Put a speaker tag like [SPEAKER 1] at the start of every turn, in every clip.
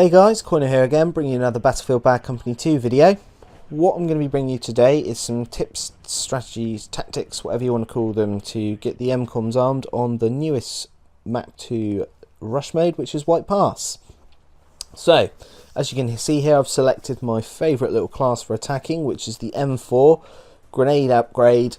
[SPEAKER 1] Hey guys, Coynosham here again, bringing you another Battlefield Bad Company 2 video. What I'm going to be bringing you today is some tips, strategies, tactics, whatever you want to call them, to get the MCOMs armed on the newest map 2 rush mode, which is White Pass. So, as you can see here, I've selected my favourite little class for attacking, which is the M4, grenade upgrade,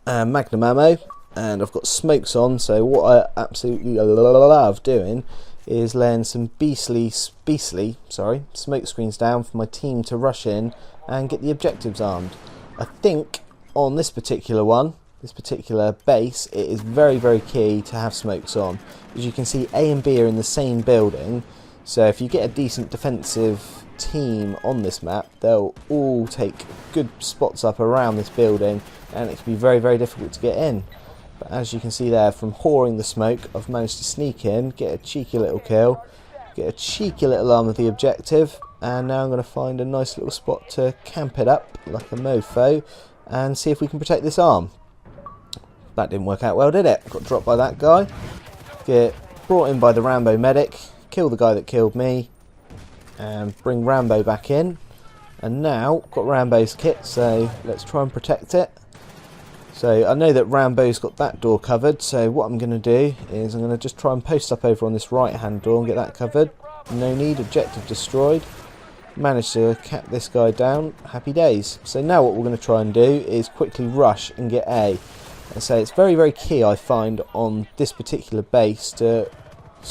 [SPEAKER 1] magnum ammo, and I've got smokes on, so what I absolutely love doing is laying some beastly smoke screens down for my team to rush in and get the objectives armed. I think on this particular one, this particular base, it is very key to have smokes on. As you can see, A and B are in the same building, so if you get a decent defensive team on this map, they'll all take good spots up around this building and it can be very difficult to get in. But as you can see there, from whoring the smoke, I've managed to sneak in, get a cheeky little kill, get a cheeky little arm of the objective, and now I'm going to find a nice little spot to camp it up like a mofo and see if we can protect this arm. That didn't work out well, did it? Got dropped by that guy, get brought in by the Rambo medic, kill the guy that killed me, and bring Rambo back in. And now, got Rambo's kit, so let's try and protect it. So I know that Rambo's got that door covered, so what I'm going to do is I'm going to just try and post up over on this right hand door and get that covered. No need, objective destroyed. Managed to cap this guy down, happy days. So now what we're going to try and do is quickly rush and get A. And so it's very key, I find, on this particular base to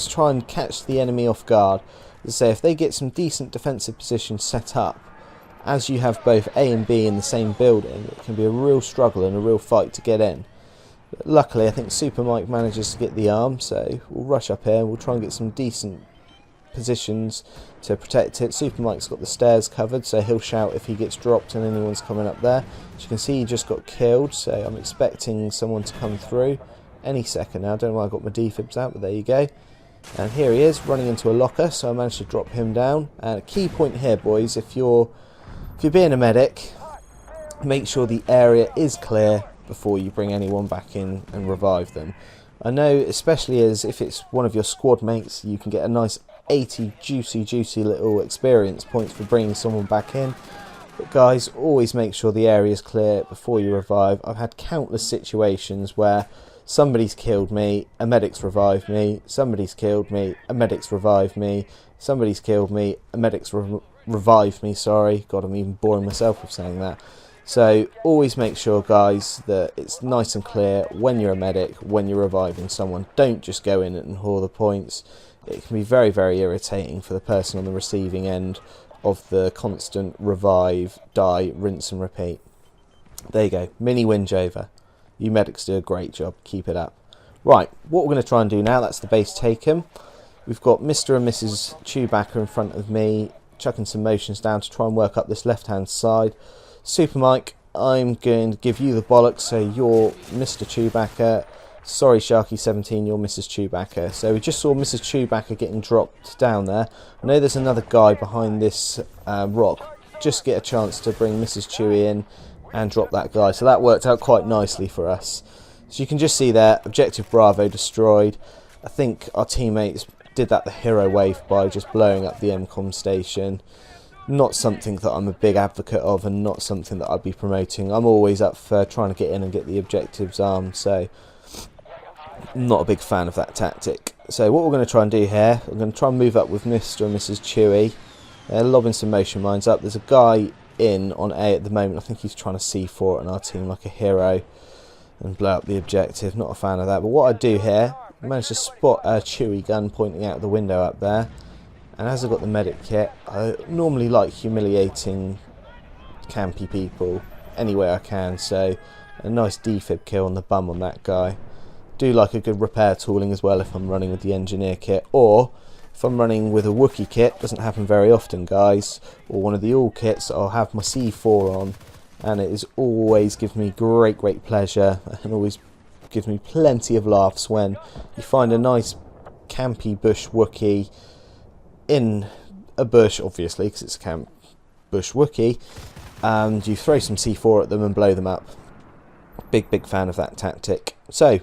[SPEAKER 1] try and catch the enemy off guard. As I say, if they get some decent defensive positions set up, as you have both A and B in the same building, it can be a real struggle and a real fight to get in. But luckily, I think Super Mike manages to get the arm, so we'll rush up here and we'll try and get some decent positions to protect it. Super Mike's got the stairs covered, so he'll shout if he gets dropped and anyone's coming up there. As you can see, he just got killed, so I'm expecting someone to come through any second now. I don't know why I got my defibs out, but there you go. And here he is, running into a locker, so I managed to drop him down. And a key point here, boys, if you're being a medic, make sure the area is clear before you bring anyone back in and revive them. I know, especially as if it's one of your squad mates, you can get a nice 80 juicy little experience points for bringing someone back in. But guys, always make sure the area is clear before you revive. I've had countless situations where somebody's killed me, a medic's revived me, somebody's killed me, a medic's revived me, somebody's killed me, a medic's revived me, sorry. God, I'm even boring myself with saying that. So always make sure, guys, that it's nice and clear when you're a medic, when you're reviving someone. Don't just go in and whore the points. It can be very irritating for the person on the receiving end of the constant revive, die, rinse and repeat. There you go, mini whinge over. You medics do a great job, keep it up. Right, what we're going to try and do now, that's the base taken. We've got Mr. and Mrs. Chewbacca in front of me, chucking some motions down to try and work up this left hand side. Super Mike, I'm going to give you the bollocks, so you're Mr. Chewbacca. Sorry Sharky17, you're Mrs. Chewbacca. So we just saw Mrs. Chewbacca getting dropped down there. I know there's another guy behind this rock. Just get a chance to bring Mrs. Chewie in and drop that guy. So that worked out quite nicely for us. So you can just see there, objective Bravo destroyed. I think our teammates did that the hero way by just blowing up the MCOM station. Not something that I'm a big advocate of and not something that I'd be promoting. I'm always up for trying to get in and get the objectives armed, so I'm not a big fan of that tactic. So what we're going to try and do here, I'm going to try and move up with Mr. and Mrs. Chewie. They're lobbing some motion mines up. There's a guy in on A at the moment. I think he's trying to C4 on our team like a hero and blow up the objective. Not a fan of that. But what I do here, I managed to spot a Chewie gun pointing out the window up there. And as I've got the medic kit, I normally like humiliating campy people any way I can. So a nice defib kill on the bum on that guy. Do like a good repair tooling as well if I'm running with the engineer kit. Or if I'm running with a Wookiee kit, doesn't happen very often, guys, or one of the all kits, I'll have my C4 on. And it is always given me great pleasure and always gives me plenty of laughs when you find a nice campy bush Wookiee in a bush, obviously because it's a camp bush Wookiee, and you throw some C4 at them and blow them up. Big fan of that tactic. So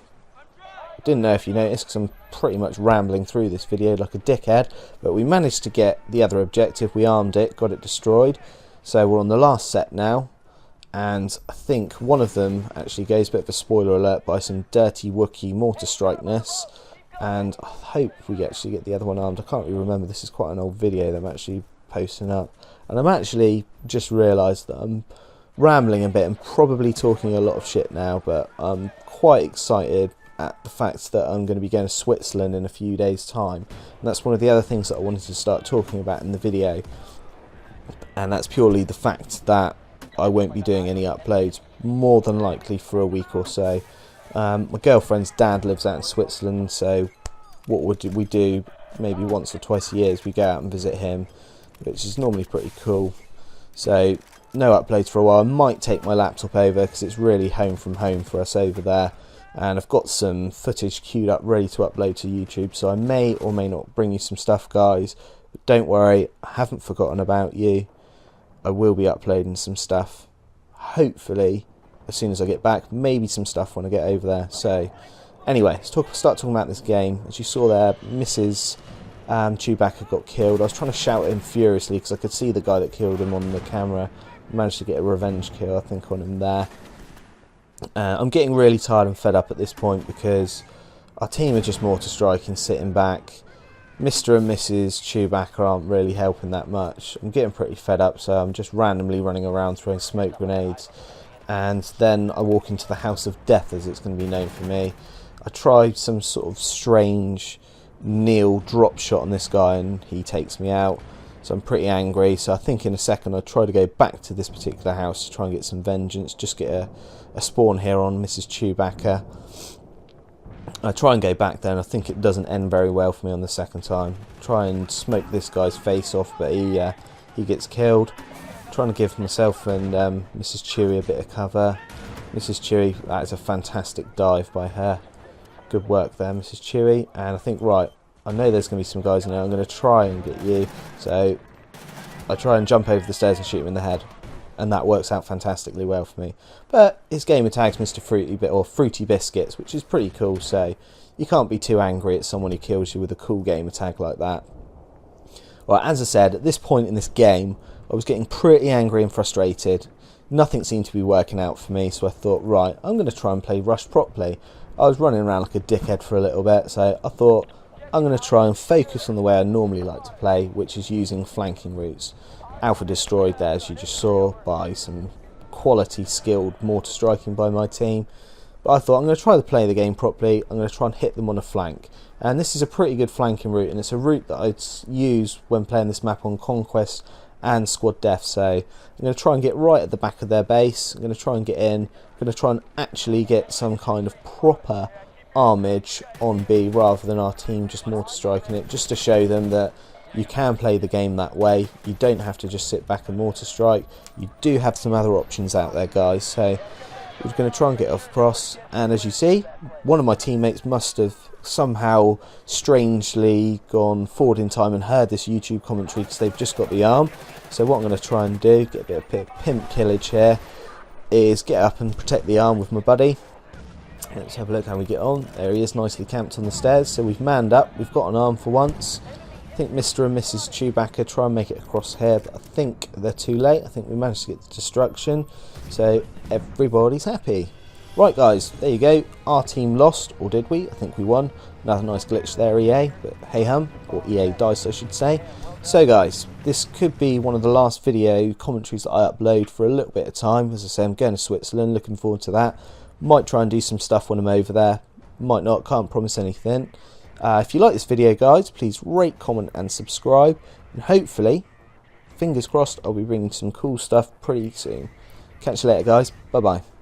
[SPEAKER 1] Didn't know if you noticed because I'm pretty much rambling through this video like a dickhead, but we managed to get the other objective. We armed it, got it destroyed, so we're on the last set now, and I think one of them actually goes, a bit of a spoiler alert, by some dirty Wookiee mortar strike-ness, and I hope we actually get the other one armed. I can't really remember, this is quite an old video that I'm actually posting up, and I'm actually just realised that I'm rambling a bit and probably talking a lot of shit now, but I'm quite excited at the fact that I'm going to be going to Switzerland in a few days' time, and that's one of the other things that I wanted to start talking about in the video, and that's purely the fact that I won't be doing any uploads more than likely for a week or so. My girlfriend's dad lives out in Switzerland, so what would we do maybe once or twice a year is we go out and visit him, which is normally pretty cool. So no uploads for a while. I might take my laptop over because it's really home from home for us over there, and I've got some footage queued up ready to upload to YouTube, so I may or may not bring you some stuff, guys, but don't worry, I haven't forgotten about you. I will be uploading some stuff, hopefully as soon as I get back, maybe some stuff when I get over there. So anyway, let's start talking about this game. As you saw there, Mrs. Chewbacca got killed. I was trying to shout at him furiously because I could see the guy that killed him on the camera. Managed to get a revenge kill, I think, on him there. I'm getting really tired and fed up at this point because our team are just mortar striking, sitting back. Mr. and Mrs. Chewbacca aren't really helping that much. I'm getting pretty fed up, so I'm just randomly running around throwing smoke grenades. And then I walk into the House of Death, as it's going to be known for me. I tried some sort of strange kneel drop shot on this guy and he takes me out. So I'm pretty angry, so I think in a second I'll try to go back to this particular house to try and get some vengeance, just get a spawn here on Mrs. Chewbacca. I try and go back there and I think it doesn't end very well for me on the second time. Try and smoke this guy's face off, but he gets killed. Trying to give myself and Mrs. Chewie a bit of cover. Mrs. Chewie, that is a fantastic dive by her. Good work there, Mrs. Chewie. And I think, right, I know there's going to be some guys in there. I'm going to try and get you. So I try and jump over the stairs and shoot him in the head, and that works out fantastically well for me. But his gamer tag's Mr. Fruity Biscuits, which is pretty cool. So you can't be too angry at someone who kills you with a cool gamer tag like that. Well, as I said, at this point in this game, I was getting pretty angry and frustrated. Nothing seemed to be working out for me, so I thought, right, I'm going to try and play Rush properly. I was running around like a dickhead for a little bit, so I thought I'm going to try and focus on the way I normally like to play, which is using flanking routes. Alpha destroyed there, as you just saw, by some quality skilled mortar striking by my team. But I thought I'm going to try to play the game properly. I'm going to try and hit them on a flank. And this is a pretty good flanking route, and it's a route that I'd use when playing this map on Conquest and Squad Def. So I'm going to try and get right at the back of their base. I'm going to try and get in. I'm going to try and actually get some kind of proper armage on B rather than our team just mortar striking it, just to show them that you can play the game that way. You don't have to just sit back and mortar strike. You do have some other options out there, guys. So we're going to try and get off across, and as you see, one of my teammates must have somehow strangely gone forward in time and heard this YouTube commentary because they've just got the arm. So what I'm going to try and do, get a bit of pimp killage here, is get up and protect the arm with my buddy. Let's have a look how we get on. There he is, nicely camped on the stairs. So we've manned up, we've got an arm for once. I think Mr. and Mrs. Chewbacca try and make it across here, but I think they're too late. I think we managed to get the destruction, so everybody's happy. Right, guys, there you go. Our team lost, or did we? I think we won. Another nice glitch there, EA, but hey hum, or EA Dice I should say. So guys, this could be one of the last video commentaries that I upload for a little bit of time. As I say, I'm going to Switzerland, looking forward to that. Might try and do some stuff when I'm over there. Might not, can't promise anything. If you like this video, guys, please rate, comment and subscribe, and hopefully, fingers crossed, I'll be bringing some cool stuff pretty soon. Catch you later, guys. Bye bye.